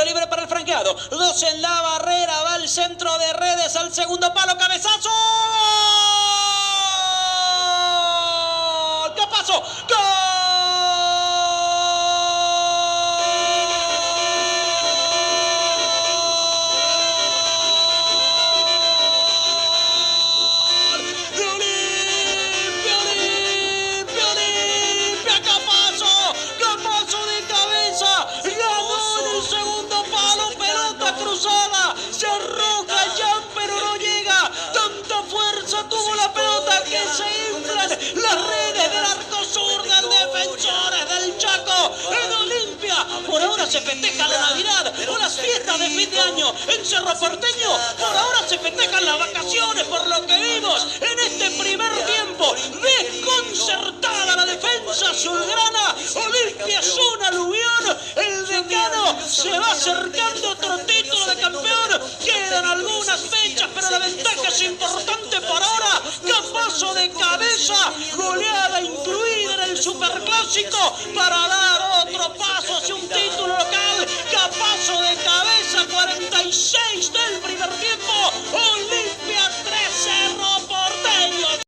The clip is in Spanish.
Tiro libre para el franqueado. 2 en la barrera. Va al centro de redes. Al segundo palo. Cabezazo. ¡Gol! ¡Capazo! ¡Gol! Se arroja Jan, pero no llega. Tanta fuerza tuvo la pelota que se inflan las redes del arco sur del Defensores del Chaco. En Olimpia, por ahora se festeja la Navidad o las fiestas de fin de año. En Cerro Porteño, por ahora se festejan las vacaciones por lo que vimos en este primer tiempo. Desconcertada la defensa azulgrana. Olimpia es un aluvión. El decano se va acercando a otro título de campeón. Quedan algunas fechas, pero la ventaja es importante por ahora. Capazo de cabeza, goleada incluida en el Superclásico para dar otro paso hacia un título local.